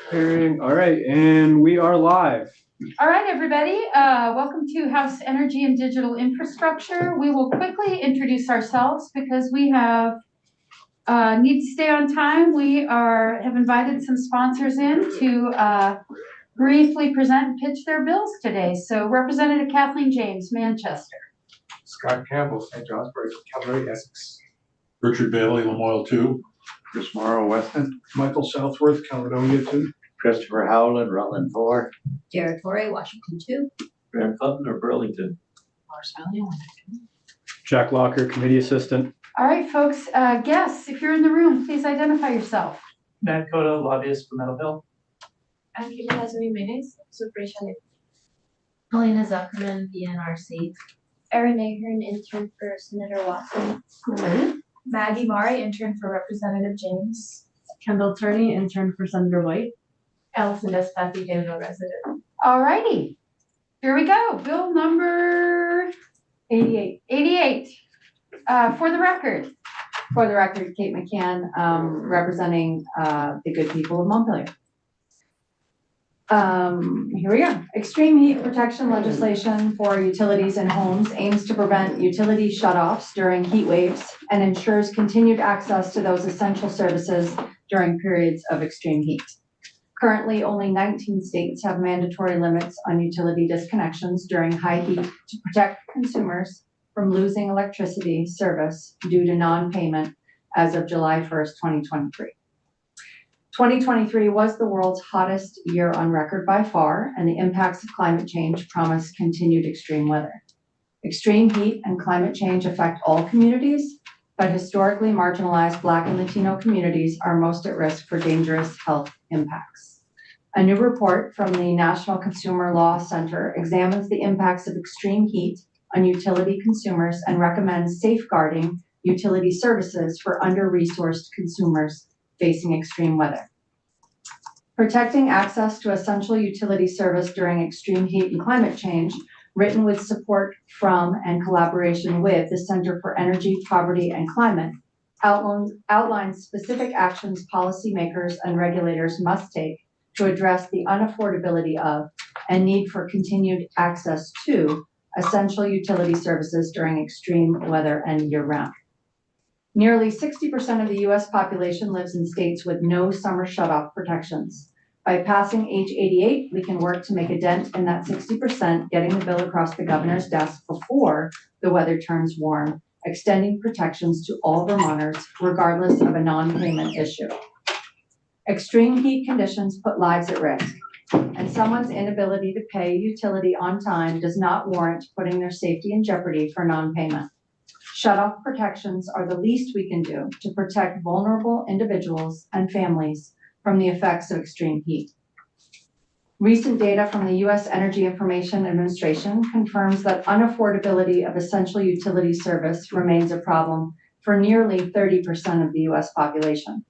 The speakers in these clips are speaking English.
Preparing. All right, and we are live. All right, everybody. Welcome to House Energy and Digital Infrastructure. We will quickly introduce ourselves because we have need to stay on time. We have invited some sponsors in to briefly present and pitch their bills today. So, Representative Kathleen James, Manchester. Scott Campbell, St. Johnsbury, Cavalry, Essex. Richard Bailey, Lamoille 2. Chris Morrow, Weston. Michael Southworth, Caledonia 2. Christopher Howland, Rutland 4. Jared Torrey, Washington 2. Graham Clinton or Burlington. Morris Valley, Washington. Jack Locker, Committee Assistant. All right, folks. Guests, if you're in the room, please identify yourself. Matt Cota, lobbyist for Meadow Hill. Angela Hazmi Menes, Supervision. Paulina Zuckerman, BNRC. Erin Ahern, intern for Senator Watson. Maggie Mari, intern for Representative James. Kendall Turney, intern for Senator White. Allison Despathy, Danville resident. All righty. Here we go. Bill number 88. 88. For the record. For the record, Kate McCann, representing the good people of Montpelier. Here we go. Extreme heat protection legislation for utilities and homes aims to prevent utility shutoffs during heat waves and ensures continued access to those essential services during periods of extreme heat. Currently, only 19 states have mandatory limits on utility disconnections during high heat to protect consumers from losing electricity service due to non-payment as of July 1st, 2023. 2023 was the world's hottest year on record by far, and the impacts of climate change promise continued extreme weather. Extreme heat and climate change affect all communities, but historically marginalized Black and Latino communities are most at risk for dangerous health impacts. A new report from the National Consumer Law Center examines the impacts of extreme heat on utility consumers and recommends safeguarding utility services for under-resourced consumers facing extreme weather. Protecting access to essential utility service during extreme heat and climate change, written with support from and collaboration with the Center for Energy, Poverty, and Climate, outlines specific actions policymakers and regulators must take to address the unaffordability of and need for continued access to essential utility services during extreme weather and year-round. Nearly 60% of the U.S. population lives in states with no summer shutoff protections. By passing age 88, we can work to make a dent in that 60%, getting the bill across the governor's desk before the weather turns warm, extending protections to all Vermonters, regardless of a non-payment issue. Extreme heat conditions put lives at risk, and someone's inability to pay utility on time does not warrant putting their safety in jeopardy for non-payment. Shutoff protections are the least we can do to protect vulnerable individuals and families from the effects of extreme heat. Recent data from the U.S. Energy Information Administration confirms that unaffordability of essential utility service remains a problem for nearly 30% of the U.S. population,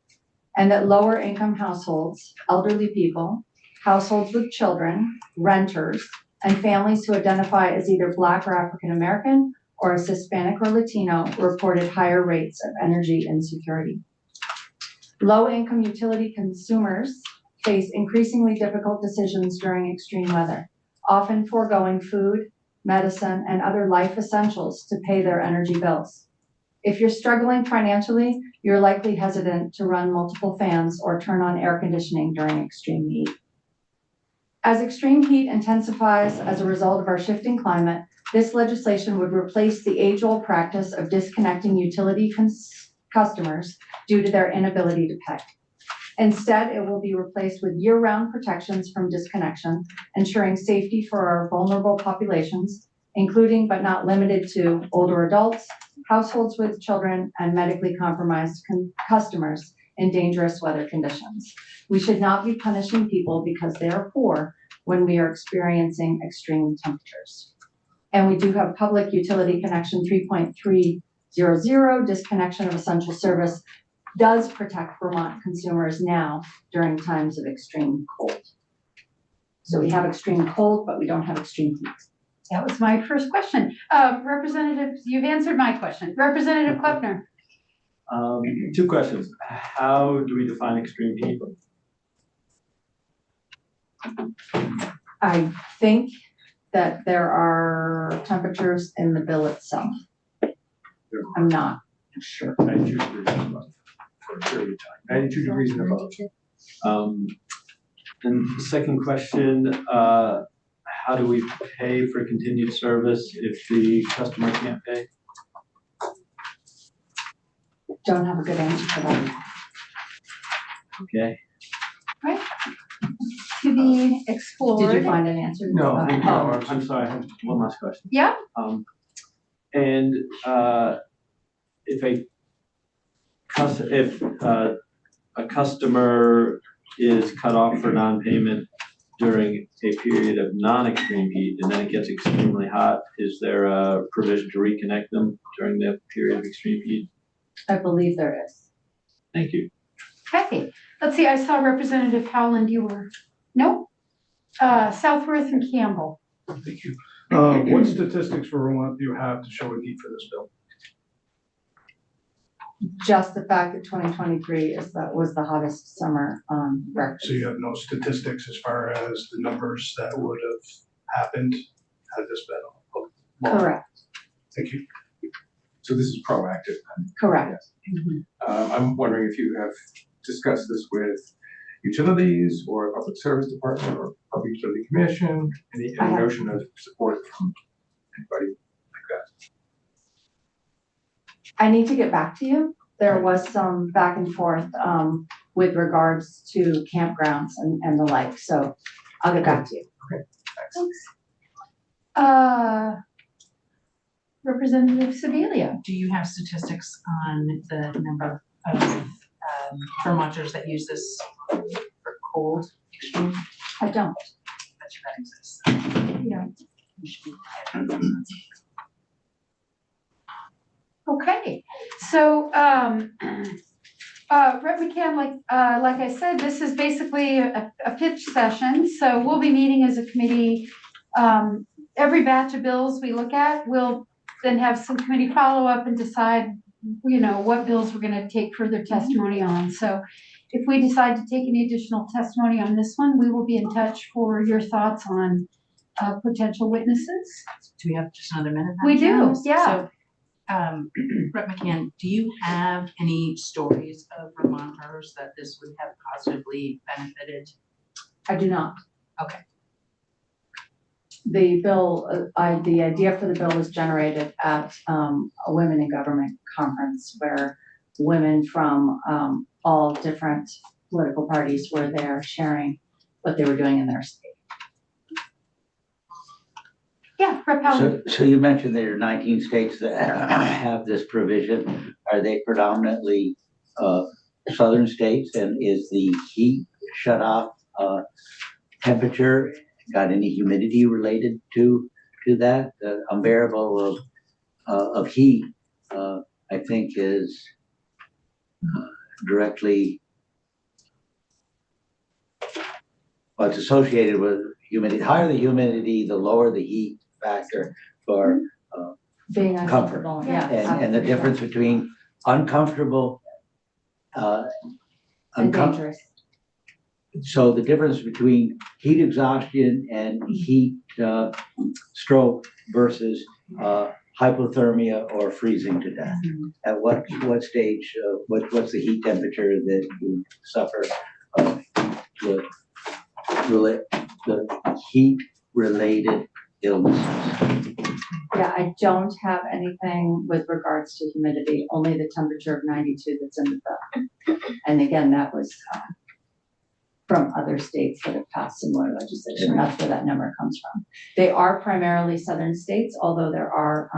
and that lower income households, elderly people, households with children, renters, and families who identify as either Black or African American or as Hispanic or Latino reported higher rates of energy insecurity. Low-income utility consumers face increasingly difficult decisions during extreme weather, often foregoing food, medicine, and other life essentials to pay their energy bills. If you're struggling financially, you're likely hesitant to run multiple fans or turn on air conditioning during extreme heat. As extreme heat intensifies as a result of our shifting climate, this legislation would replace the age-old practice of disconnecting utility customers due to their inability to pay. Instead, it will be replaced with year-round protections from disconnection, ensuring safety for our vulnerable populations, including but not limited to older adults, households with children, and medically compromised customers in dangerous weather conditions. We should not be punishing people because they are poor when we are experiencing extreme temperatures. And we do have Public Utility Connection 3.300, disconnection of essential service, does protect Vermont consumers now during times of extreme cold. So we have extreme cold, but we don't have extreme heat. That was my first question. Representative, you've answered my question. Representative Kleppner. Two questions. How do we define extreme heat? I think that there are temperatures in the bill itself. I'm not sure. 92 degrees and above for a period of time. 92 degrees and above. And the second question, how do we pay for continued service if the customer can't pay? Don't have a good answer for that. Okay. To be explored. Did you find an answer? No, I'm sorry, I have one last question. Yeah. And if a customer is cut off for non-payment during a period of non-extreme heat and then it gets extremely hot, is there a provision to reconnect them during the period of extreme heat? I believe there is. Thank you. Okay, let's see, I saw Representative Howland, you were, no? Southworth and Campbell. Thank you. What statistics for Vermont do you have to show a need for this bill? Just the fact that 2023 was the hottest summer on record. So you have no statistics as far as the numbers that would have happened had this been a law? Correct, Thank you. So this is proactive. correct. I'm wondering if you have discussed this with utilities or public service department or public utility commission, any I have. notion of support from anybody like that? I need to get back to you. There was some back and forth with regards to campgrounds and the like, so I'll get back to you. Thanks. Representative Sebelia. Do you have statistics on the number of Vermonters that use this for cold extreme? I don't. Bet you that exists. Yeah. You should be- Okay, so, Rep McCann, like I said, this is basically a pitch session, so we'll be meeting as a committee. Every batch of bills we look at, we'll then have some committee follow-up and decide, what bills we're gonna take further testimony on. So if we decide to take any additional testimony on this one, we will be in touch for your thoughts on potential witnesses. Do we have just another minute? We do, yeah. So, Rep McCann, do you have any stories of Vermonters that this would have positively benefited? I do not. Okay. The bill, the idea for the bill was generated at a Women in Government conference where women from all different political parties were there sharing what they were doing in their state. Yeah, Rep Howland. So you mentioned there are 19 states that have this provision. Are they predominantly southern states? And is the heat shut off temperature got any humidity related to that? The unbearable of heat, I think, is directly it's associated with humidity. Higher the humidity, the lower the heat factor for Being comfort. uncomfortable, yeah. And the difference between uncomfortable And dangerous. so the difference between heat exhaustion and heat stroke versus hypothermia or freezing to death. At what stage, what's the heat temperature that you suffer the heat related illnesses? Yeah, I don't have anything with regards to humidity, only the temperature of 92 that's in the bill. And again, that was from other states that have passed similar legislation. That's where that number comes from. They are primarily southern states, although there are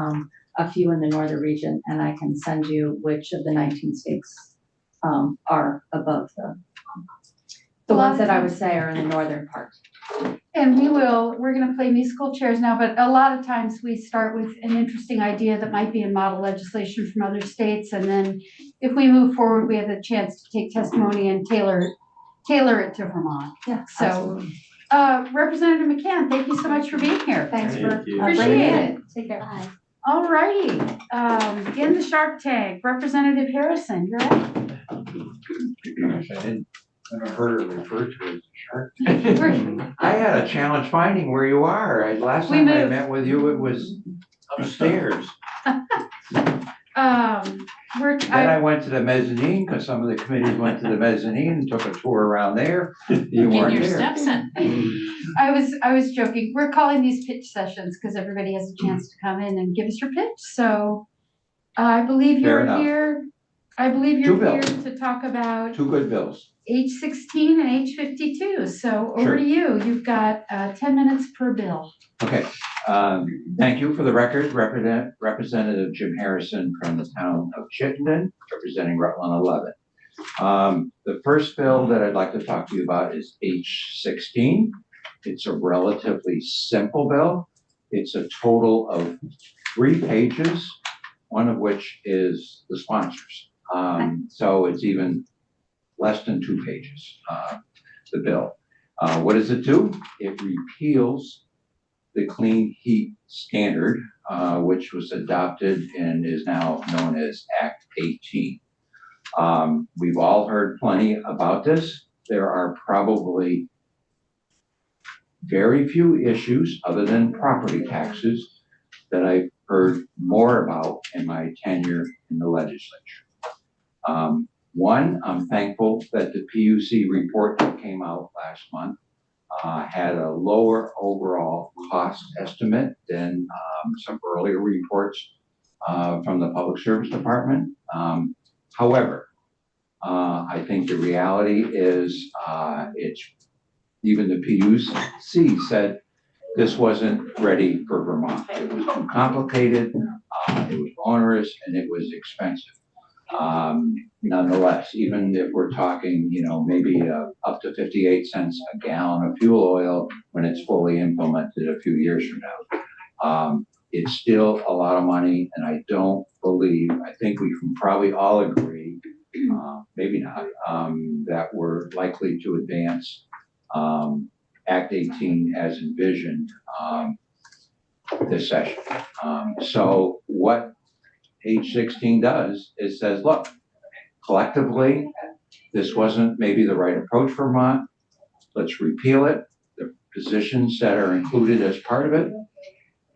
a few in the northern region, and I can send you which of the 19 states are above the ones that I would say are in the northern part. And we're gonna play musical chairs now, but a lot of times we start with an interesting idea that might be in model legislation from other states. And then if we move forward, we have the chance to take testimony and tailor it to Vermont. Yeah, So, absolutely. Representative McCann, thank you so much for being here. Thanks for Thank you. Appreciate bringing it. it. Take care. Bye. All righty, in the Shark Tank, Representative Harrison, you're up. And Never heard it referred to as a shark. We're- I had a challenge finding where you are. Last We time I moved. met with you, it was upstairs. Then I went to the mezzanine, because some of the committees went to the mezzanine and took a tour around there. You Get weren't your there. steps in. I was joking. We're calling these pitch sessions because everybody has a chance to come in and give us your pitch. So I believe Fair you're enough. here. I believe Two you're here bills. to talk about Two good bills. H16 and H52. So over Sure. to you. You've got 10 minutes per bill. Okay, thank you. For the record, Representative Jim Harrison from the town of Chittenden, representing Rutland 11. The first bill that I'd like to talk to you about is H16. It's a relatively simple bill. It's a total of 3 pages, one of which is the sponsors. So it's even less than 2 pages, the bill. What does it do? It repeals the Clean Heat Standard, which was adopted and is now known as Act 18. We've all heard plenty about this. There are probably very few issues other than property taxes that I've heard more about in my tenure in the legislature. One, I'm thankful that the PUC report that came out last month had a lower overall cost estimate than some earlier reports from the Public Service Department. However, I think the reality is it's even the PUC said this wasn't ready for Vermont. It was too complicated, it was onerous, and it was expensive. Nonetheless, even if we're talking, maybe up to 58 cents a gallon of fuel oil when it's fully implemented a few years from now, it's still a lot of money, and I think we can probably all agree, maybe not, that we're likely to advance Act 18 as envisioned this session. So what H16 does is says, look, collectively, this wasn't maybe the right approach for Vermont. Let's repeal it. The positions that are included as part of it.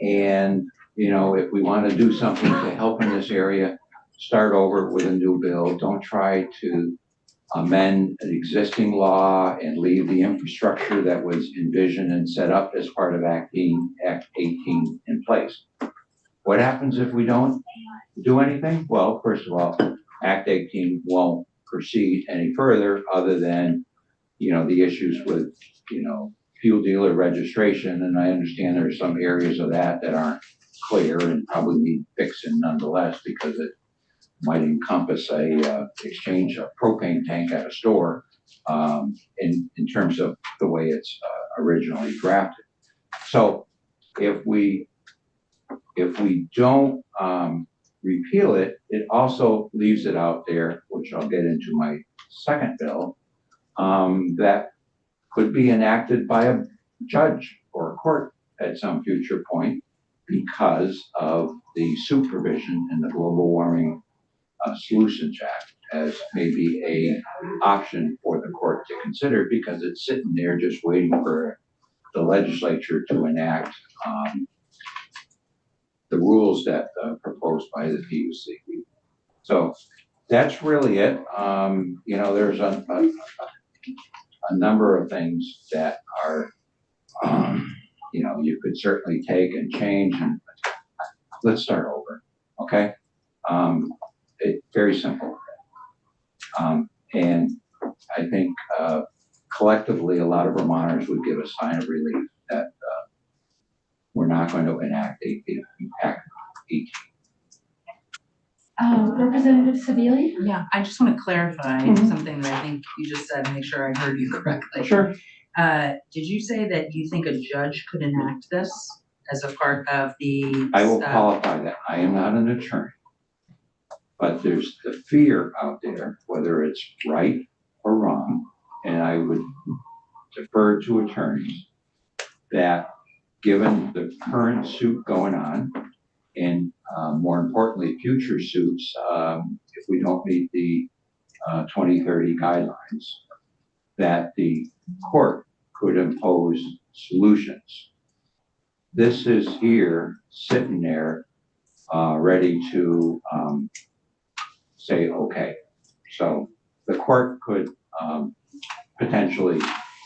And, if we want to do something to help in this area, start over with a new bill. Don't try to amend an existing law and leave the infrastructure that was envisioned and set up as part of Act 18 in place. What happens if we don't do anything? Well, first of all, Act 18 won't proceed any further other than, the issues with, fuel dealer registration. And I understand there's some areas of that aren't clear and probably need fixing nonetheless, because it might encompass a exchange of propane tank at a store in terms of the way it's originally drafted. So if we don't repeal it, it also leaves it out there, which I'll get into my second bill, that could be enacted by a judge or a court at some future point because of the supervision in the Global Warming Solutions Act as maybe a option for the court to consider, because it's sitting there just waiting for the legislature to enact the rules that proposed by the PUC. So that's really it. There's a number of things that are, you could certainly take and change, and let's start over, okay? Very simple. And I think collectively, a lot of Vermonters would give a sign of relief that we're not going to enact Act 18. Representative Sabili? Yeah, I just want to clarify Mhm. something that I think you just said, and make sure I heard you correctly. Sure. Did you say that you think a judge could enact this as a part of the? I will qualify that. I am not an attorney. But there's the fear out there, whether it's right or wrong, and I would defer to attorneys, that given the current suit going on, and more importantly, future suits, if we don't meet the 2030 guidelines, that the court could impose solutions. This is here, sitting there, ready to say, okay. So the court could potentially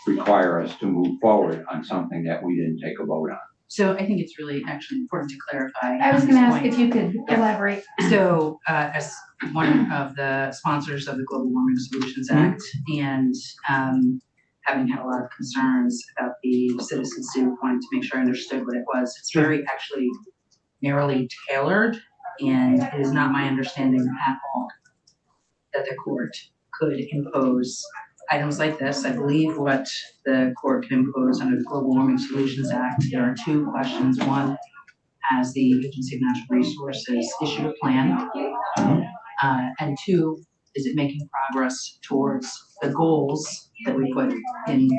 require us to move forward on something that we didn't take a vote on. So I think it's really actually important to clarify. I was on gonna this ask point. if you could Yeah. elaborate. So, as one of the sponsors of the Global Warming Solutions Act and having had a lot of concerns about the citizen suit, wanting to make sure I understood what it was, it's very actually narrowly tailored, and it is not my understanding at all that the court could impose items like this. I believe what the court can impose under the Global Warming Solutions Act, there are two questions. One, has the Agency of Natural Resources issued a plan? And two, is it making progress towards the goals that we put in?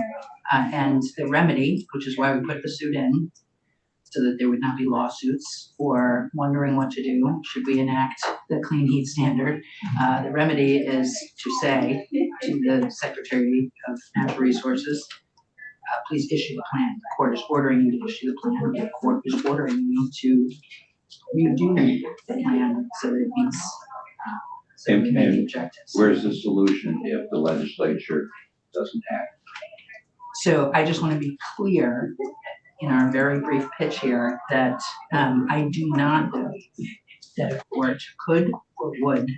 And the remedy, which is why we put the suit in, so that there would not be lawsuits or wondering what to do should we enact the clean heat standard. The remedy is to say to the Secretary of Natural Resources, please issue the plan. The court is ordering you to issue the plan. The court is ordering you to redo the plan so that it meets so we can meet the objectives. Where's the solution if the legislature doesn't act? So I just want to be clear in our very brief pitch here that I do not believe that a court could or would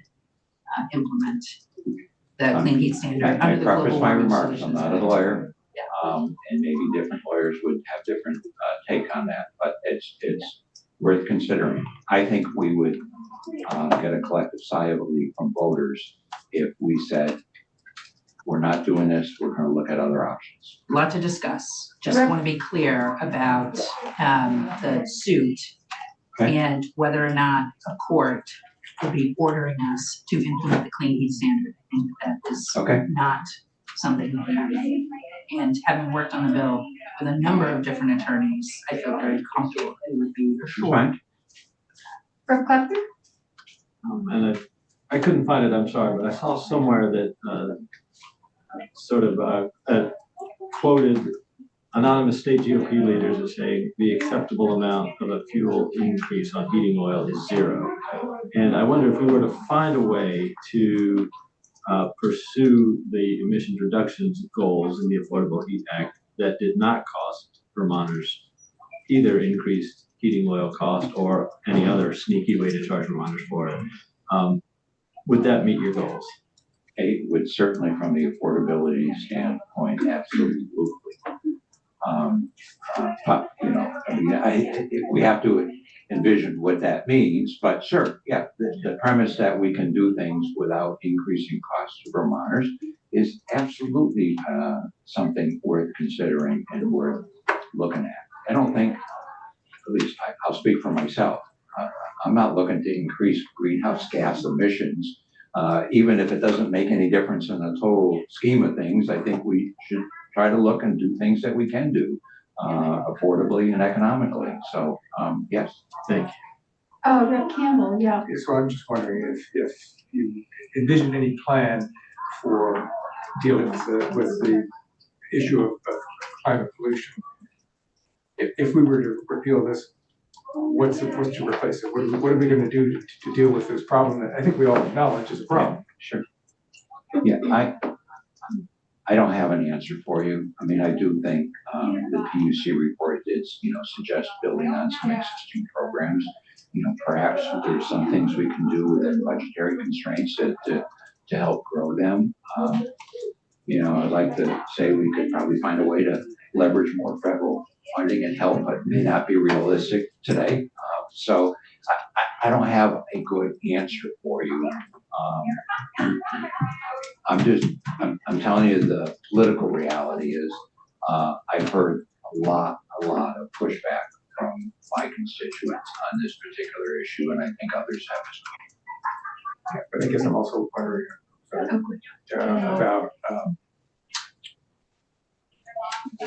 implement the clean heat standard I under the Global preface my Warming remarks, I'm Solutions not a Act. lawyer, Yeah. and maybe different lawyers would have different take on that, but it's worth considering. I think we would get a collective sigh of relief from voters if we said, we're not doing this, we're gonna look at other options. A lot to discuss. Just want to be clear about the suit and whether or not a court would be ordering us to implement the clean heat standard. I think that is not something that we have. And having worked on the bill with a number of different attorneys, I feel very comfortable it would be assured. Rep. Clapper? And I couldn't find it, I'm sorry, but I saw somewhere that quoted anonymous state GOP leaders as saying the acceptable amount of a fuel increase on heating oil is 0. And I wonder if we were to find a way to pursue the emissions reductions goals in the Affordable Heat Act that did not cost Vermonters either increased heating oil cost or any other sneaky way to charge Vermonters for it. Would that meet your goals? It would certainly, from the affordability standpoint, absolutely. We have to envision what that means, but sure, yeah, the premise that we can do things without increasing costs to Vermonters is absolutely something worth considering and worth looking at. I don't think, at least I'll speak for myself, I'm not looking to increase greenhouse gas emissions, even if it doesn't make any difference in the total scheme of things. I think we should try to look and do things that we can do affordably and economically. So, yes. Thank you. Rep. Campbell, yeah. So I'm just wondering if you envision any plan for dealing with the issue of climate pollution. If we were to repeal this, what's to replace it? What are we going to do to deal with this problem that I think we all acknowledge is a problem? Sure. Yeah, I don't have an answer for you. I mean, I do think the PUC report did, suggest building on some existing programs. Perhaps there's some things we can do within budgetary constraints to help grow them. I'd like to say we could probably find a way to leverage more federal funding and help, but it may not be realistic today. So I don't have a good answer for you. I'm telling you the political reality is I've heard a lot of pushback from my constituents on this particular issue, and I think others have as well. Yeah, but I guess I'm also wondering about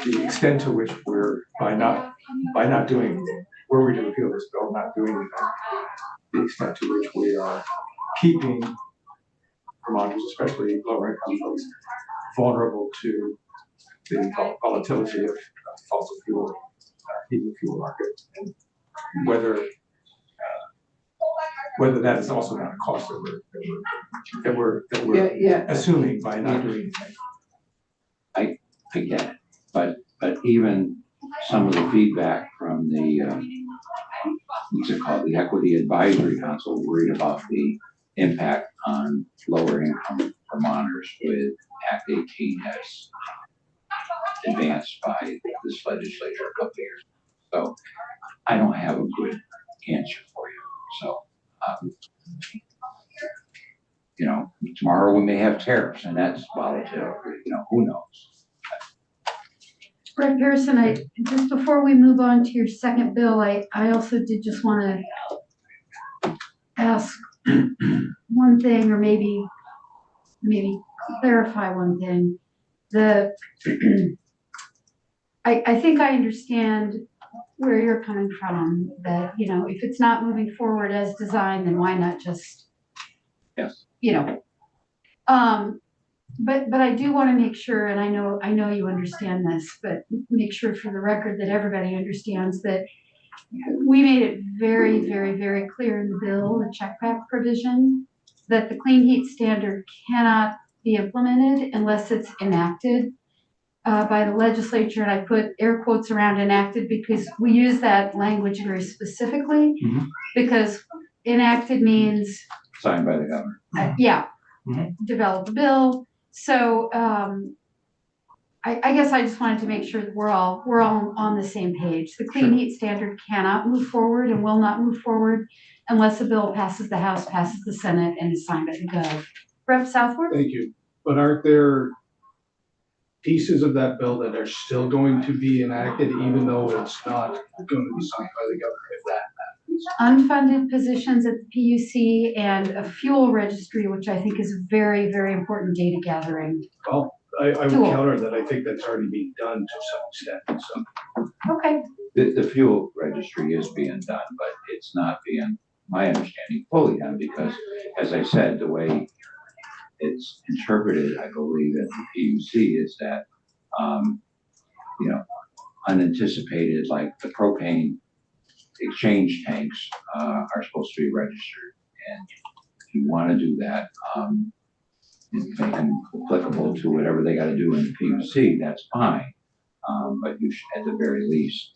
the extent to which we're by not doing, were we to repeal this bill, not doing anything, the extent to which we are keeping Vermonters, especially lower income folks, vulnerable to the volatility of fossil fuel, heating fuel market, and whether that is also not a cost that we're assuming by not doing anything. I get it, but even some of the feedback from the, what's it called, the Equity Advisory Council worried about the impact on lower income Vermonters with Act 18 as advanced by this legislature a couple of years. So I don't have a good answer for you. So, you know, tomorrow we may have tariffs and that's volatile, you know, who knows? Brett Pearson, just before we move on to your second bill, I also did just want to ask one thing, or maybe clarify one thing. I think I understand where you're coming from, that, you know, if it's not moving forward as designed, then why not just, Yes. you know, but I do want to make sure, and I know you understand this, but make sure for the record that everybody understands that we made it very, very, very clear in the bill, the check back provision, that the clean heat standard cannot be implemented unless it's enacted by the legislature. And I put air quotes around enacted because we use that language very specifically, because enacted means Signed by the governor. develop a bill. So I guess I just wanted to make sure that we're all on the same page. The clean heat standard cannot move forward and will not move forward unless a bill passes the House, passes the Senate, and is signed by the Gov. Rep. Southworth? Thank you. But aren't there pieces of that bill that are still going to be enacted, even though it's not going to be signed by the governor, if that happens? Unfunded positions at the PUC and a fuel registry, which I think is very, very important data gathering. Well, I would counter that. I think that's already being done to some extent. So. Okay. The fuel registry is being done, but it's not being, my understanding, fully done, because as I said, the way it's interpreted, I believe, at the PUC is that, you know, unanticipated, like the propane exchange tanks are supposed to be registered. And if you want to do that, and make them applicable to whatever they got to do in the PUC, that's fine. But you should, at the very least,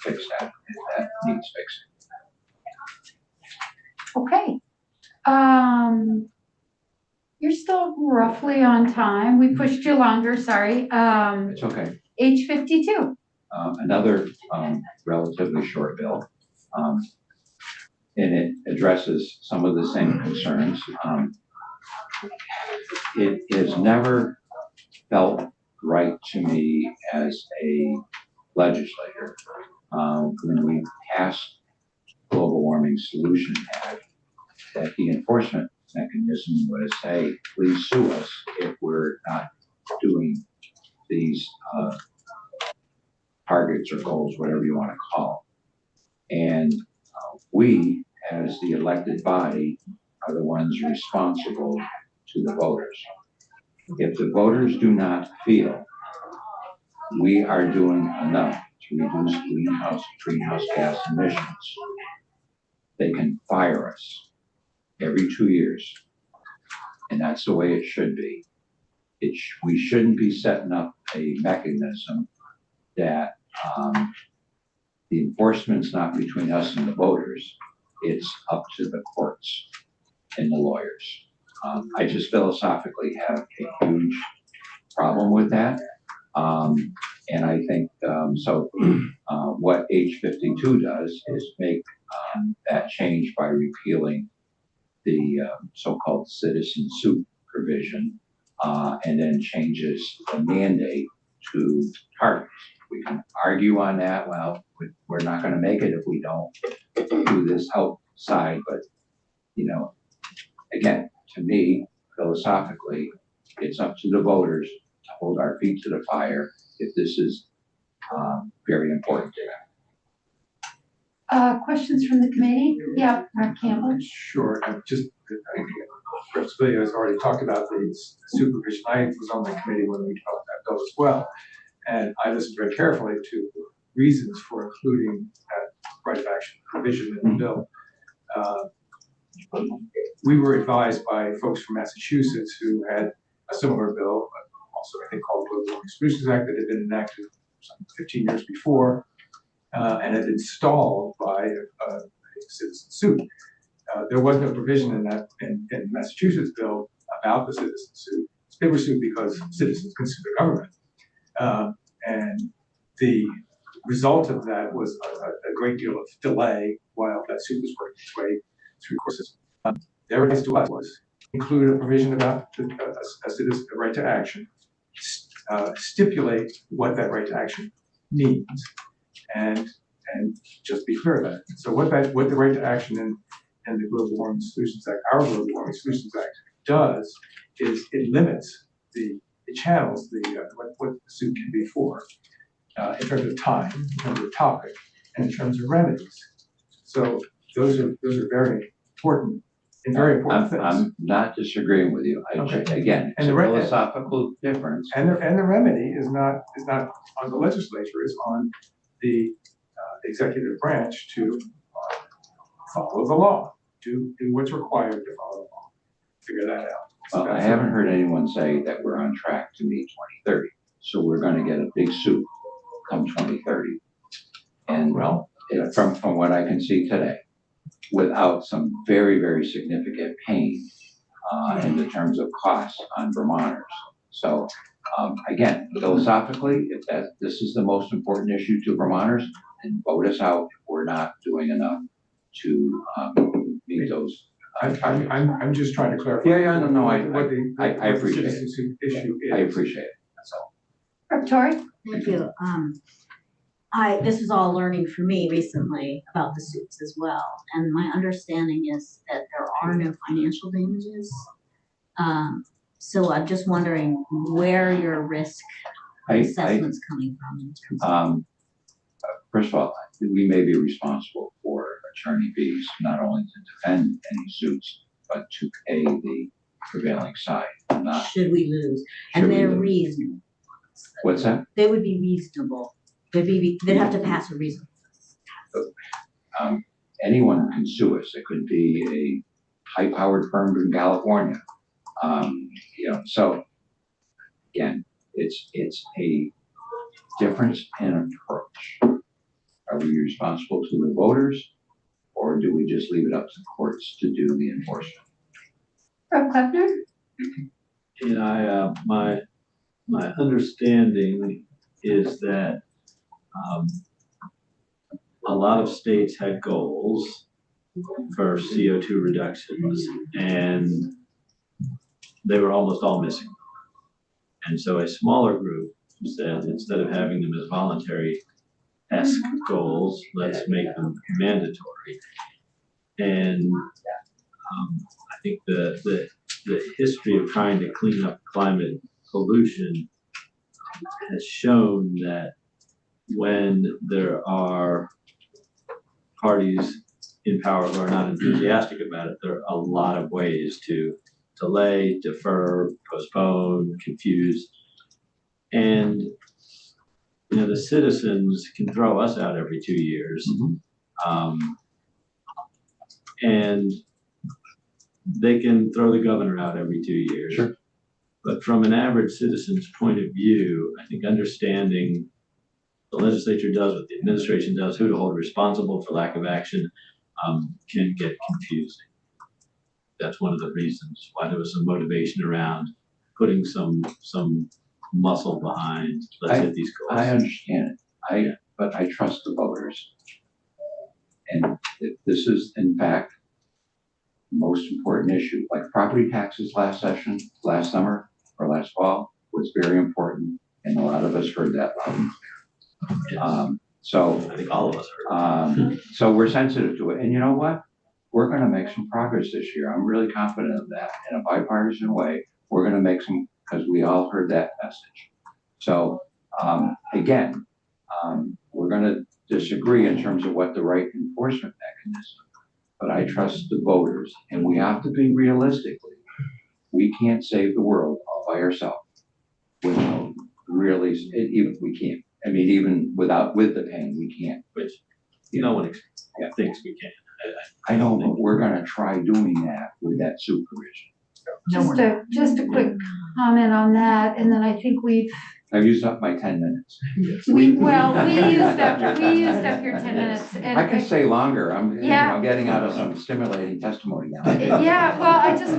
fix that if that needs fixing. Okay. You're still roughly on time. We pushed you longer, sorry. It's okay. H52. Another relatively short bill. And it addresses some of the same concerns. It has never felt right to me as a legislator when we passed Global Warming Solution Act that the enforcement mechanism was, hey, please sue us if we're not doing these targets or goals, whatever you want to call them. And we, as the elected body, are the ones responsible to the voters. If the voters do not feel we are doing enough to reduce greenhouse gas emissions, they can fire us every 2 years. And that's the way it should be. We shouldn't be setting up a mechanism that the enforcement's not between us and the voters. It's up to the courts and the lawyers. I just philosophically have a huge problem with that. And I think, what H52 does is make that change by repealing the so-called citizen suit provision, and then changes the mandate to targets. We can argue on that. Well, we're not going to make it if we don't do this outside. But, you know, again, to me, philosophically, it's up to the voters to hold our feet to the fire if this is very important to them. Questions from the committee? Yeah, Mark Campbell. Sure. Representative Scalia has already talked about the supervision. I was on the committee when we developed that bill as well. And I listened very carefully to reasons for including that right of action provision in the bill. We were advised by folks from Massachusetts who had a similar bill, also I think called the Global Warming Solutions Act, that had been enacted some 15 years before and had been stalled by a citizen suit. There was no provision in that in Massachusetts bill about the citizen suit. They were sued because citizens could sue the government. And the result of that was a great deal of delay while that suit was working its way through courses. Their advice to us was include a provision about a citizen right to action, stipulate what that right to action means, and just be clear about it. So what the right to action in the Global Warming Solutions Act, our Global Warming Solutions Act, does is it limits it channels what the suit can be for in terms of time, in terms of topic, and in terms of remedies. So those are very important and very important things. I'm not disagreeing with you. Again, it's a philosophical difference. And the remedy is not on the legislature, is on the executive branch to follow the law, do what's required to follow the law. Figure that out. Well, I haven't heard anyone say that we're on track to meet 2030. So we're going to get a big soup come 2030. And from what I can see today, without some very, very significant pain in the terms of costs on Vermonters. So again, philosophically, if this is the most important issue to Vermonters, then vote us out if we're not doing enough to meet those. I'm just trying to clarify. I appreciate it. Issue is. I appreciate it. That's all. Repertory? Thank you. This was all learning for me recently about the suits as well. And my understanding is that there are no financial damages. So I'm just wondering where your risk assessment's coming from. First of all, we may be responsible for attorney fees, not only to defend any suits, but to pay the prevailing side. Should we lose? And they're reasonable. What's that? They would be reasonable. They'd have to pass a reasonable. Anyone can sue us. It could be a high-powered firm in California. So again, it's a difference in approach. Are we responsible to the voters, or do we just leave it up to the courts to do the enforcement? Rep. Kleppner? My understanding is that a lot of states had goals for CO2 reductions, and they were almost all missing. And so a smaller group said, instead of having them as voluntary-esque goals, let's make them mandatory. And I think the history of trying to clean up climate pollution has shown that when there are parties in power who are not enthusiastic about it, there are a lot of ways to delay, defer, postpone, confuse. And the citizens can throw us out every 2 years. And they can throw the governor out every 2 years. Sure. But from an average citizen's point of view, I think understanding the legislature does, what the administration does, who to hold responsible for lack of action, can get confusing. That's one of the reasons why there was some motivation around putting some muscle behind, let's hit these goals. I understand it. But I trust the voters. And this is, in fact, the most important issue. Like property taxes last summer or last fall was very important, and a lot of us heard that loud and clear. So I think all of us heard. So we're sensitive to it, and you know what? We're going to make some progress this year. I'm really confident of that. In a bipartisan way, we're going to make some, because we all heard that message. So again, we're going to disagree in terms of what the right enforcement mechanism, but I trust the voters, and we have to be realistically. we can't save the world all by ourselves. Without really, even, we can't. I mean, even with the pain, we can't. Which, no one thinks we can. I know, but we're gonna try doing that with that supervision. Just a quick comment on that, and then I think I've used up my 10 minutes. we used up your 10 minutes. And I can stay longer. I'm, Yeah. getting out of some stimulating testimony now. Yeah, well, I just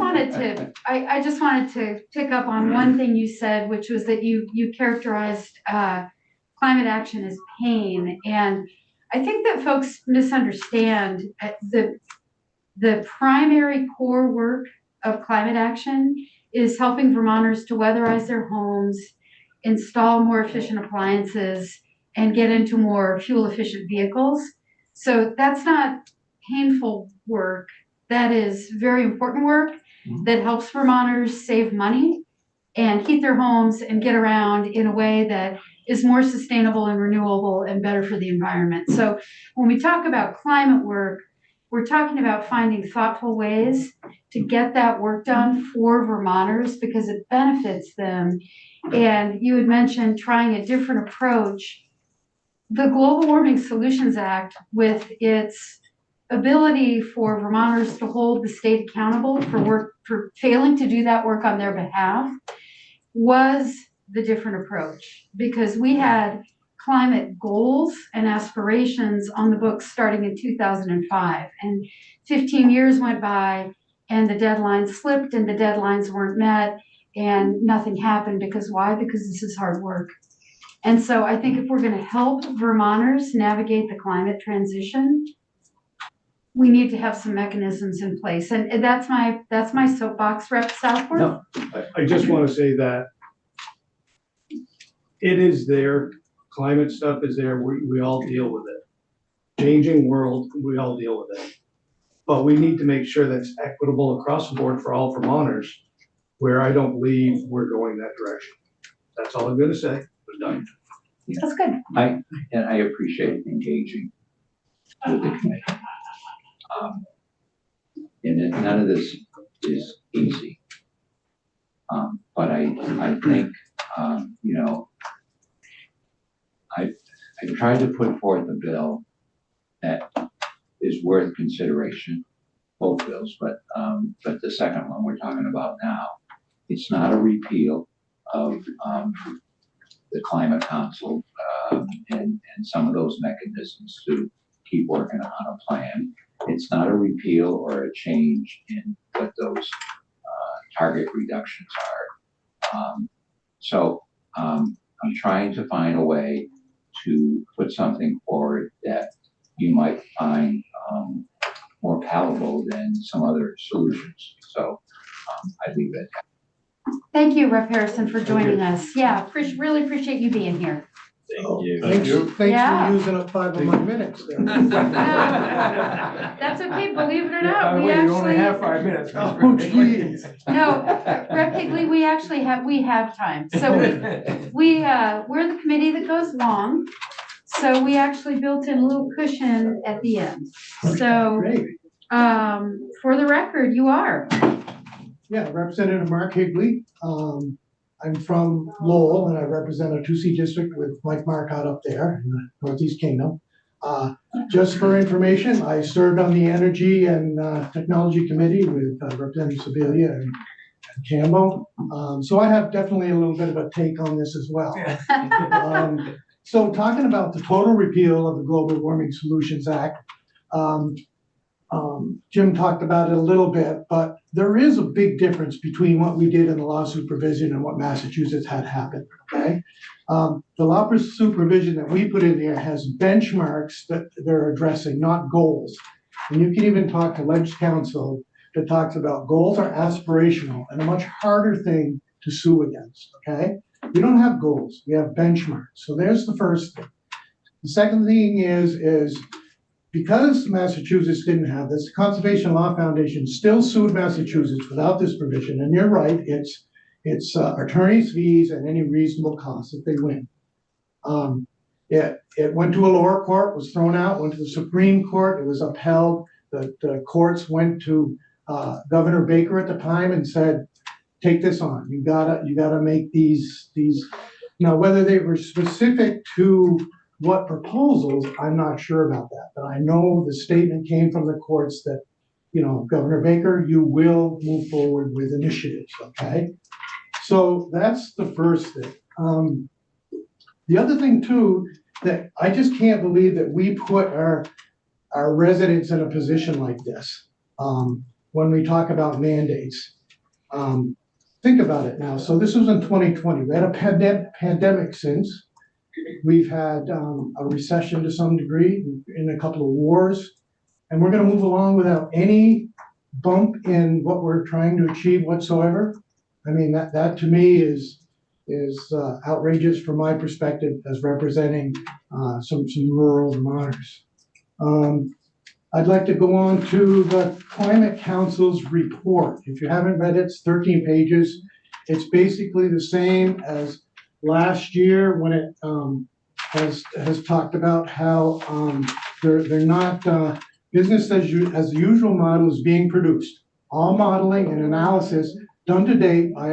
wanted to pick up on one thing you said, which was that you characterized climate action as pain. And I think that folks misunderstand the primary core work of climate action is helping Vermonters to weatherize their homes, install more efficient appliances, and get into more fuel efficient vehicles. So that's not painful work. That is very important work that helps Vermonters save money and heat their homes and get around in a way that is more sustainable and renewable and better for the environment. So when we talk about climate work, we're talking about finding thoughtful ways to get that work done for Vermonters because it benefits them. And you had mentioned trying a different approach. The Global Warming Solutions Act, with its ability for Vermonters to hold the state accountable for failing to do that work on their behalf, was the different approach because we had climate goals and aspirations on the books starting in 2005, and 15 years went by and the deadlines slipped and the deadlines weren't met and nothing happened. Because why? Because this is hard work. And so I think if we're going to help Vermonters navigate the climate transition, we need to have some mechanisms in place. And that's my soapbox, Rep. Southworth. No. I just want to say that it is there. Climate stuff is there. We all deal with it. Changing world, we all deal with it. But we need to make sure that's equitable across the board for all Vermonters, where I don't believe we're going that direction. That's all I'm going to say. We're done. That's good. I appreciate engaging with the committee. And none of this is easy. But I think, I tried to put forth a bill that is worth consideration, both bills, but the second one we're talking about now, it's not a repeal of the Climate Council and some of those mechanisms to keep working on a plan. It's not a repeal or a change in what those target reductions are. So I'm trying to find a way to put something forward that you might find more palatable than some other solutions. So I leave it. Thank you, Rep. Harrison, for joining us. Yeah, really appreciate you being here. Thank you. Thanks Yeah. for using up 5 of my minutes there. That's okay, believe it or not, we You actually. only have 5 minutes. Oh, geez. No, Rep. Higley, we actually have time. So we're the committee that goes long. So we actually built in a little cushion at the end. So, Great. for the record, you are. Yeah, Representative Mark Higley. I'm from Lowell and I represent a 2C district with Mike Marcotte up there in the Northeast Kingdom. Just for information, I served on the Energy and Technology Committee with Representative Sibilia and Campbell. So I have definitely a little bit of a take on this as well. So talking about the total repeal of the Global Warming Solutions Act, Jim talked about it a little bit, but there is a big difference between what we did in the lawsuit provision and what Massachusetts had happen, okay? The lawsuit provision that we put in there has benchmarks that they're addressing, not goals. And you can even talk to Ledge Council that talks about goals are aspirational and a much harder thing to sue against, okay? We don't have goals, we have benchmarks. So there's the first thing. The second thing is because Massachusetts didn't have this, the Conservation Law Foundation still sued Massachusetts without this provision. And you're right, it's attorney's fees and any reasonable costs if they win. It went to a lower court, was thrown out, went to the Supreme Court, it was upheld. The courts went to Governor Baker at the time and said, take this on. You gotta make these, now, whether they were specific to what proposals, I'm not sure about that, but I know the statement came from the courts that, Governor Baker, you will move forward with initiatives, okay? So that's the first thing. The other thing too, that I just can't believe that we put our residents in a position like this, when we talk about mandates. Think about it now. So this was in 2020. We had a pandemic since. We've had a recession to some degree, in a couple of wars, and we're going to move along without any bump in what we're trying to achieve whatsoever. I mean, that to me is outrageous from my perspective as representing some rural Vermonters. I'd like to go on to the Climate Council's report. If you haven't read it, it's 13 pages. It's basically the same as last year when it has talked about how they're not business as usual model is being produced. All modeling and analysis done to date by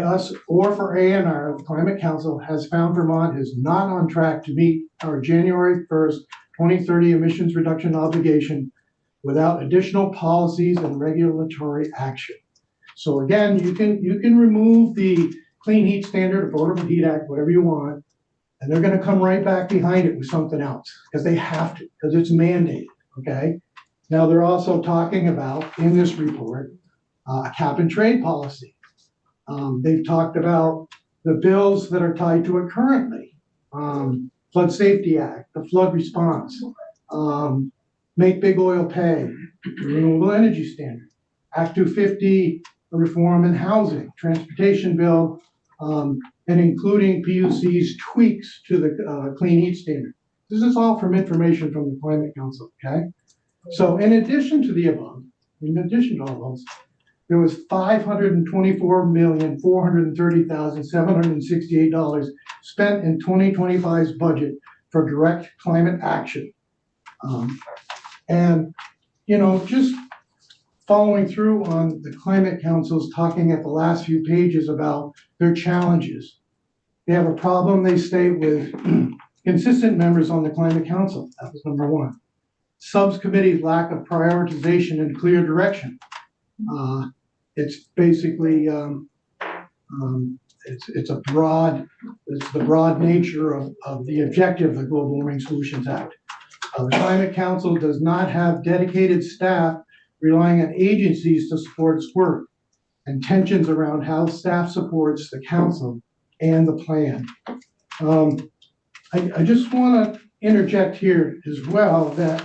us or for ANR, the Climate Council, has found Vermont is not on track to meet our January 1st, 2030 emissions reduction obligation without additional policies and regulatory action. So again, you can remove the Clean Heat Standard, Affordable Heat Act, whatever you want, and they're going to come right back behind it with something else because they have to, because it's mandated. Okay. Now they're also talking about in this report a cap and trade policy. They've talked about the bills that are tied to it currently. Flood Safety Act, the flood response, Make Big Oil Pay, Renewable Energy Standard, Act 250 reform in housing, transportation bill, and including PUC's tweaks to the Clean Heat Standard. This is all from information from the Climate Council, okay? So in addition to the above, in addition to all those, there was $524,430,768 spent in 2025's budget for direct climate action. And, just following through on the Climate Council's talking at the last few pages about their challenges. They have a problem, they state, with consistent members on the Climate Council. That was number one. Subcommittee's lack of prioritization and clear direction. It's basically, it's the broad nature of the objective of the Global Warming Solutions Act. The Climate Council does not have dedicated staff relying on agencies to support its work, and tensions around how staff supports the council and the plan. I just want to interject here as well that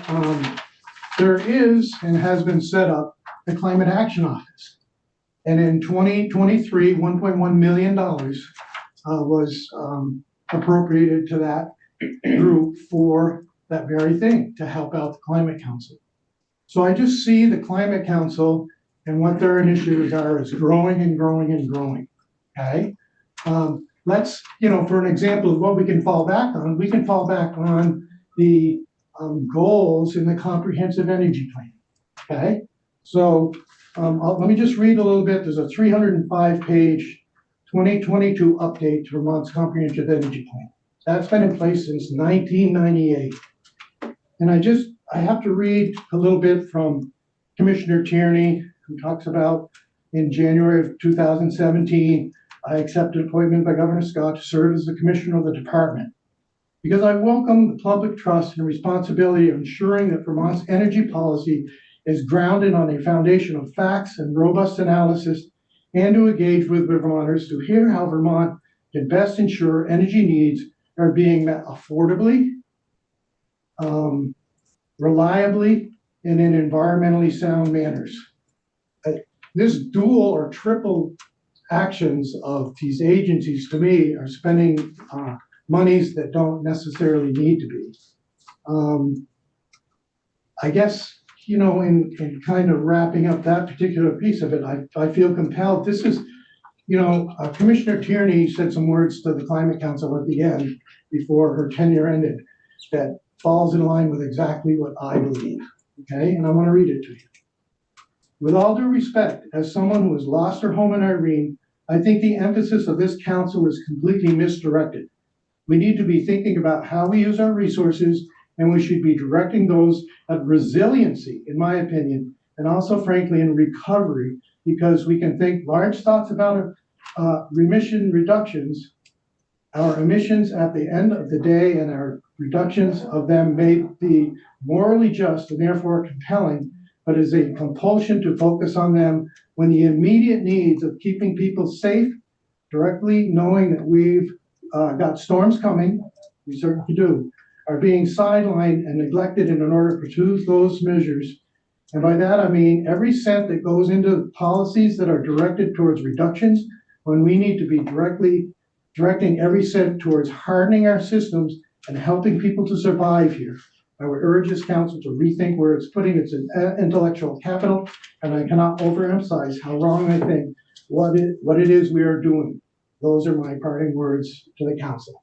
there is and has been set up the Climate Action Office. And in 2023, $1.1 million was appropriated to that group for that very thing, to help out the Climate Council. So I just see the Climate Council and what their initiatives are is growing and growing and growing, okay? Let's, for an example of what we can fall back on, we can fall back on the goals in the Comprehensive Energy Plan, okay? So let me just read a little bit. There's a 305-page 2022 update to Vermont's Comprehensive Energy Plan. That's been in place since 1998. And I have to read a little bit from Commissioner Tierney, who talks about in January of 2017, I accepted appointment by Governor Scott to serve as the commissioner of the department because I welcome the public trust and responsibility of ensuring that Vermont's energy policy is grounded on a foundation of facts and robust analysis, and to engage with Vermonters to hear how Vermont can best ensure energy needs are being met affordably, reliably, and in environmentally sound manners. This dual or triple actions of these agencies, to me, are spending monies that don't necessarily need to be. I guess, in kind of wrapping up that particular piece of it, I feel compelled. This is, Commissioner Tierney said some words to the Climate Council at the end before her tenure ended that falls in line with exactly what I believe, okay? And I want to read it to you. with all due respect, as someone who has lost her home in Irene, I think the emphasis of this council is completely misdirected. We need to be thinking about how we use our resources, and we should be directing those at resiliency, in my opinion, and also frankly in recovery, because we can think large thoughts about emission reductions. Our emissions at the end of the day and our reductions of them may be morally just and therefore compelling, but is a compulsion to focus on them when the immediate needs of keeping people safe, directly knowing that we've got storms coming, we certainly do, are being sidelined and neglected in order to pursue those measures. And by that, I mean every cent that goes into policies that are directed towards reductions, when we need to be directing every cent towards hardening our systems and helping people to survive here. I would urge this council to rethink where it's putting its intellectual capital, and I cannot overemphasize how wrong I think what it is we are doing. Those are my parting words to the council.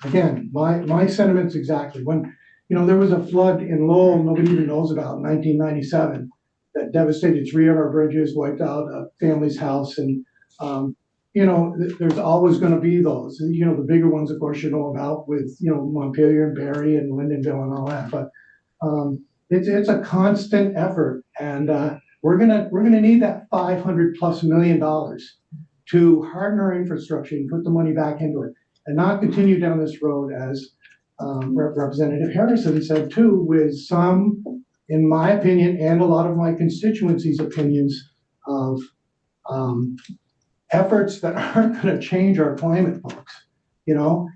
Again, my sentiments exactly. When there was a flood in Lowell nobody even knows about in 1997 that devastated 3 of our bridges, wiped out a family's house, and there's always going to be those. The bigger ones, of course, you know about with Montpelier and Barrie and Lyndonville and all that. But it's a constant effort, and we're gonna need that $500+ million to harden our infrastructure and put the money back into it, and not continue down this road as Representative Harrison said too, with some, in my opinion, and a lot of my constituencies' opinions of efforts that aren't going to change our climate, folks.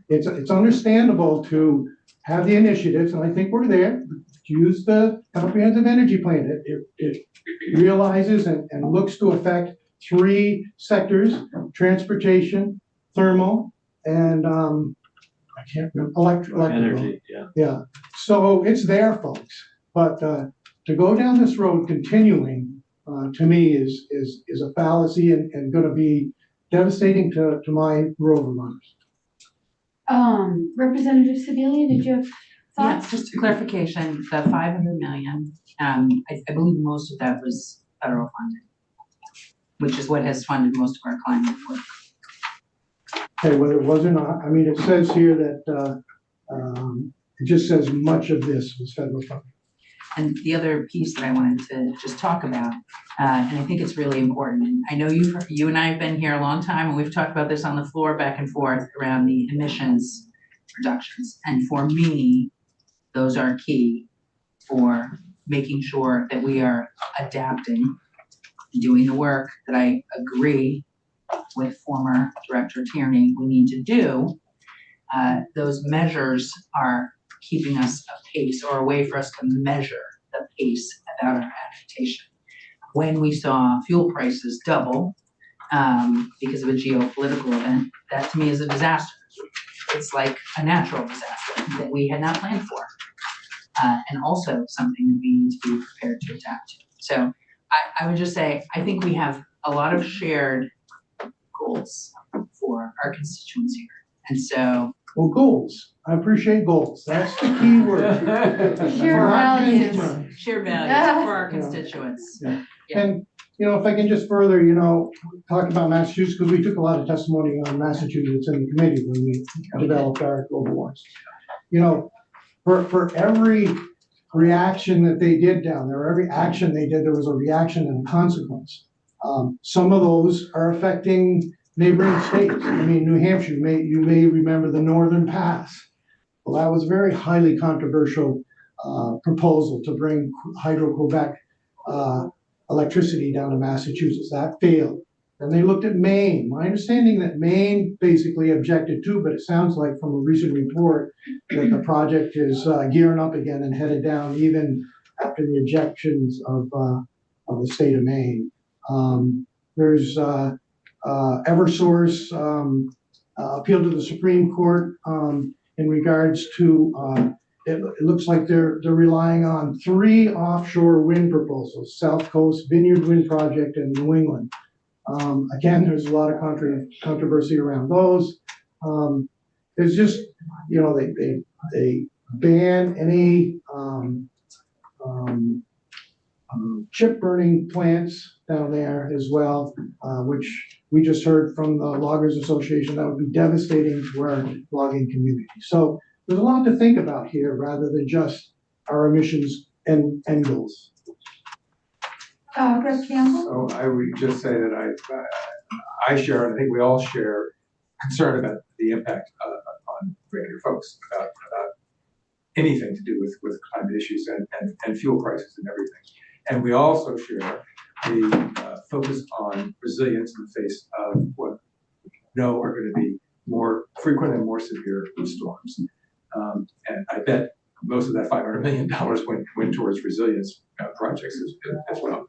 It's understandable to have the initiatives, and I think we're there. Use the comprehensive energy plan. It realizes and looks to affect 3 sectors: transportation, thermal, and I can't remember, electrical. Energy, Yeah. So it's there, folks. But to go down this road continuing, to me, is a fallacy and going to be devastating to my rural Vermonters. Representative Sebelius, did you have Yeah, thoughts? just a clarification, the 500 million, I believe most of that was federal funding, which is what has funded most of our climate work. Okay, whether it was or not, I mean, it says here that it just says much of this was federal funding. And the other piece that I wanted to just talk about, and I think it's really important. I know you and I have been here a long time, and we've talked about this on the floor back and forth around the emissions reductions. And for me, those are key for making sure that we are adapting, doing the work that I agree with former Director Tierney we need to do. Those measures are keeping us apace, or a way for us to measure the pace about our adaptation. When we saw fuel prices double because of a geopolitical event, that to me is a disaster. It's like a natural disaster that we had not planned for, and also something that we need to be prepared to adapt to. So I would just say, I think we have a lot of shared goals for our constituents here. And so, well, goals. I appreciate goals. That's the key word. Shared values. Shared values for our constituents. Yeah. Yeah. And if I can just further, talk about Massachusetts, because we took a lot of testimony on Massachusetts in the committee when we developed our global warming. For every reaction that they did down there, every action they did, there was a reaction and a consequence. Some of those are affecting neighboring states. I mean, New Hampshire, you may remember the Northern Pass. Well, that was a very highly controversial proposal to bring Hydro-Quebec electricity down to Massachusetts. That failed. And they looked at Maine. My understanding that Maine basically objected too, but it sounds like from a recent report that the project is gearing up again and headed down even after the objections of the state of Maine. There's Eversource appeal to the Supreme Court in regards to it looks like they're relying on 3 offshore wind proposals: South Coast, Vineyard Wind Project, and New England. Again, there's a lot of controversy around those. There's just, they ban any chip burning plants down there as well, which we just heard from the Loggers Association, that would be devastating to our logging community. So there's a lot to think about here rather than just our emissions and goals. Rep. Campbell? So I would just say that I share, and I think we all share, concern about the impact on regular folks about anything to do with climate issues and fuel prices and everything. And we also share the focus on resilience in the face of what we know are going to be more frequent and more severe storms. And I bet most of that $500 million went towards resilience projects as well.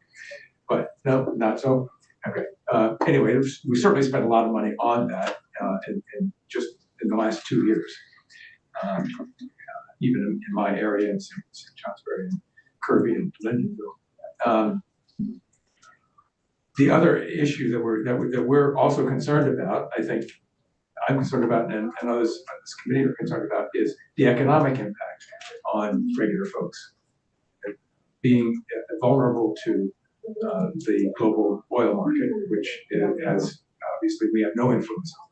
But no, not so. Okay. Anyway, we certainly spent a lot of money on that in just in the last 2 years. Even in my area in St. Johnsbury and Kirby and Lindenville. The other issue that we're also concerned about, I think I'm concerned about, and others on this committee are concerned about, is the economic impact on regular folks being vulnerable to the global oil market, which has obviously we have no influence over.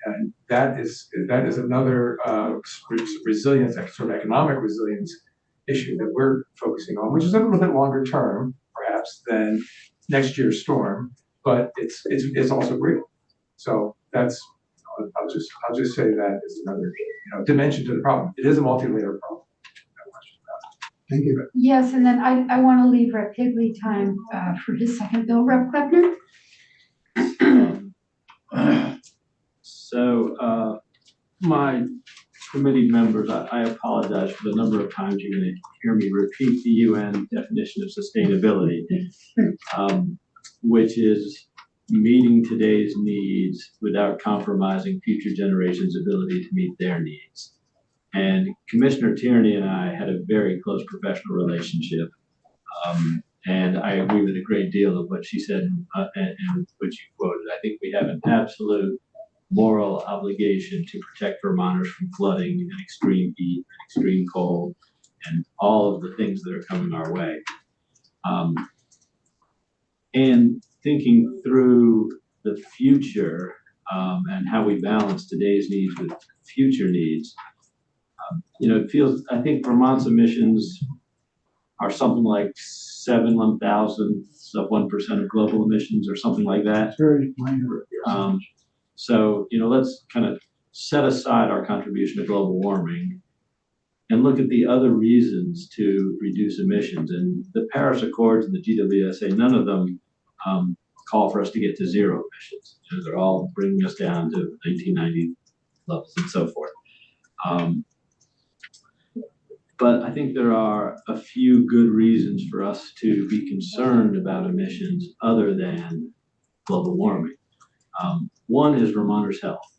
And that is another resilience, sort of economic resilience issue that we're focusing on, which is a little bit longer term, perhaps, than next year's storm, but it's also real. So that's I'll just say that is another dimension to the problem. It is a multi-layered problem. No question about it. Thank you. Yes, and then I want to leave Rep. Higley time for his second bill. Rep. Kleppner? So, my committee members, I apologize for the number of times you're going to hear me repeat the UN definition of sustainability, which is meeting today's needs without compromising future generations' ability to meet their needs. And Commissioner Tierney and I had a very close professional relationship. And I agree with a great deal of what she said and what you quoted. I think we have an absolute moral obligation to protect Vermonters from flooding and extreme heat, and extreme cold, and all of the things that are coming our way. And thinking through the future and how we balance today's needs with future needs, it feels, I think Vermont's emissions are something like 7/1,000ths of 1% of global emissions or something like that. It's very minor. So, let's kind of set aside our contribution to global warming and look at the other reasons to reduce emissions. And the Paris Accords and the GWSA, none of them call for us to get to zero emissions. They're all bringing us down to 1990 levels and so forth. But I think there are a few good reasons for us to be concerned about emissions other than global warming. One is Vermonters' health.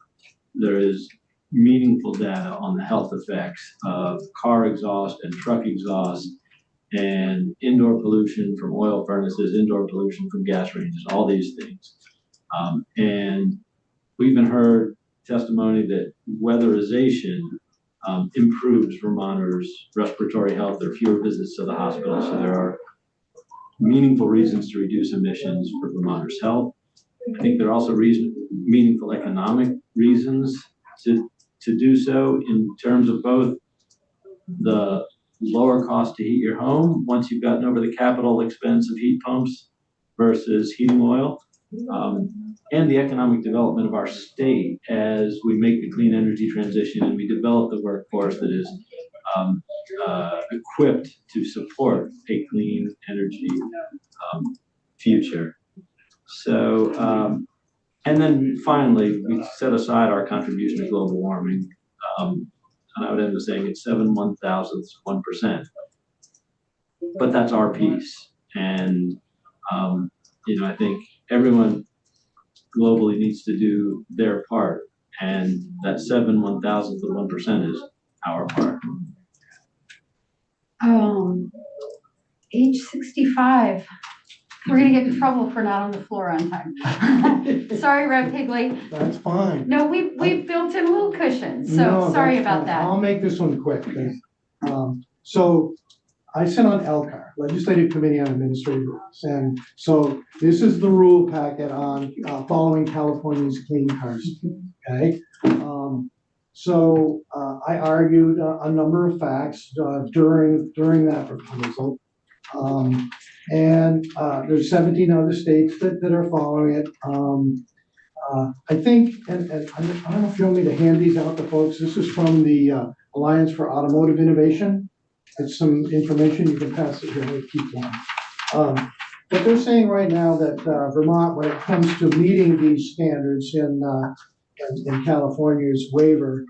There is meaningful data on the health effects of car exhaust and truck exhaust and indoor pollution from oil furnaces, indoor pollution from gas ranges, all these things. And we even heard testimony that weatherization improves Vermonters' respiratory health. There are fewer visits to the hospital, so there are meaningful reasons to reduce emissions for Vermonters' health. I think there are also meaningful economic reasons to do so in terms of both the lower cost to heat your home once you've gotten over the capital expense of heat pumps versus heating oil, and the economic development of our state as we make the clean energy transition and we develop the workforce that is equipped to support a clean energy future. So, and then finally, we set aside our contribution to global warming, and I would end up saying it's 7/1,000ths of 1%. But that's our piece, and I think everyone globally needs to do their part, and that 7/1,000ths of 1% is our part. Age 65. We're gonna get in trouble for not on the floor on time. Sorry, Rep. Higley. That's fine. No, we've built in a little cushion, so No, sorry that's about fine. that. I'll make this one quick. So I sit on LCAR, Legislative Committee on Administrative Rules. And so this is the rule packet on following California's clean cars. Okay. I argued a number of facts during that proposal. There's 17 other states that are following it. I think, and I don't know if you want me to hand these out to folks. This is from the Alliance for Automotive Innovation. It's some information you can pass it here. We'll keep going. But they're saying right now that Vermont, when it comes to meeting these standards in California's waiver,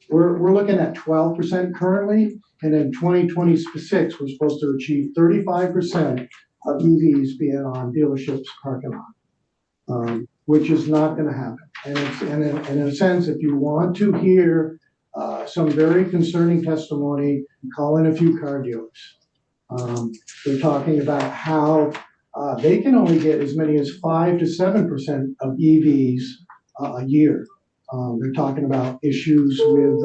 we're looking at 12% currently, and in 2026 we're supposed to achieve 35% of EVs being on dealerships parking lot, which is not going to happen. And in a sense, if you want to hear some very concerning testimony, call in a few car dealers. They're talking about how they can only get as many as 5 to 7% of EVs a year. They're talking about issues with,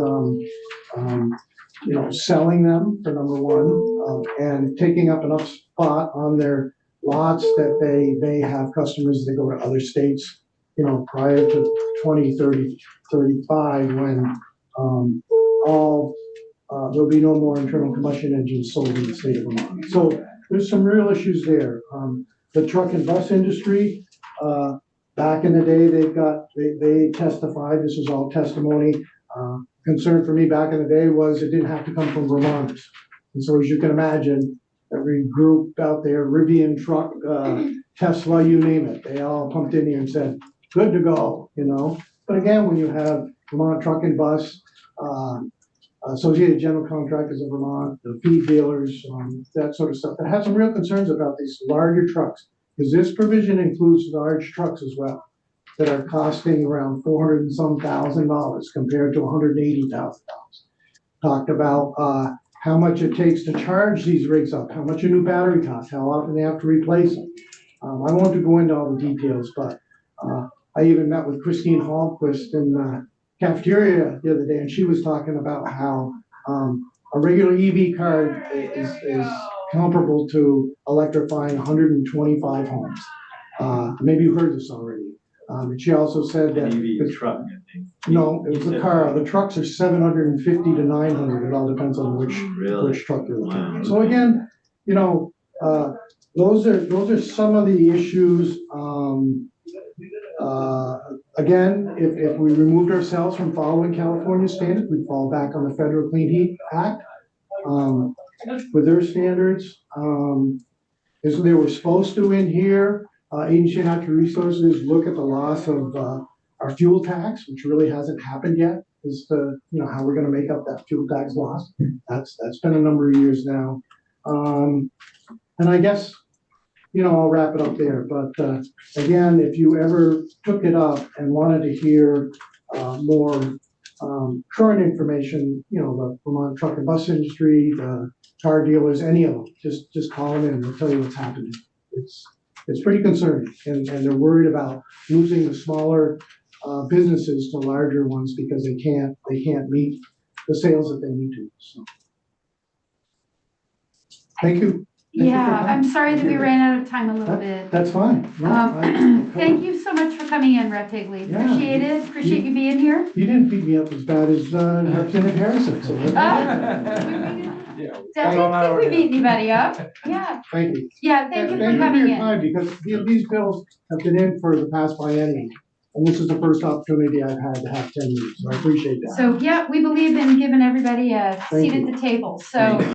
selling them for number one, and taking up enough spot on their lots that they have customers that go to other states, prior to 2030, 35, when there'll be no more internal combustion engines sold in the state of Vermont. So there's some real issues there. The truck and bus industry, back in the day, they testified, this is all testimony. Concern for me back in the day was it didn't have to come from Vermonters. And so as you can imagine, every group out there, Rivian truck, Tesla, you name it, they all pumped in here and said, good to go, But again, when you have Vermont Truck and Bus, Associated General Contractors of Vermont, the feed dealers, that sort of stuff, that have some real concerns about these larger trucks, because this provision includes large trucks as well, that are costing around $400 and some thousand compared to $180,000. Talked about how much it takes to charge these rigs up, how much a new battery costs, how often they have to replace them. I won't go into all the details, but I even met with Christine Hallquist in the cafeteria the other day, and she was talking about how a regular EV car is comparable to electrifying 125 homes. Maybe you heard this already. And she also said that EV truck, I think. No, it was a car. The trucks are 750 to 900. It all depends on which truck you're looking at. So again, those are some of the issues. Again, if we removed ourselves from following California standards, we'd fall back on the Federal Clean Heat Act with their standards. As they were supposed to in here, Agency of Natural Resources look at the loss of our fuel tax, which really hasn't happened yet, as to how we're going to make up that fuel tax loss. That's been a number of years now, and I guess I'll wrap it up there. But again, if you ever took it up and wanted to hear more current information, the Vermont truck and bus industry, the car dealers, any of them, just call them in. They'll tell you what's happening. It's pretty concerning, and they're worried about losing the smaller businesses to larger ones because they can't meet the sales that they need to. So, thank you. Yeah, I'm sorry that we ran out of time a little bit. That's fine. Thank you so much for coming in, Rep. Higley. Appreciate it. Appreciate you being here. You didn't beat me up as bad as Representative Harrison. So I don't think we beat anybody up. Yeah. Thank you. Yeah, thank you for coming in. Time, because these bills have been in for the past biennium, and this is the first opportunity I've had to have 10 years. So I appreciate that. So yeah, we believe in giving everybody a seat at the table. So.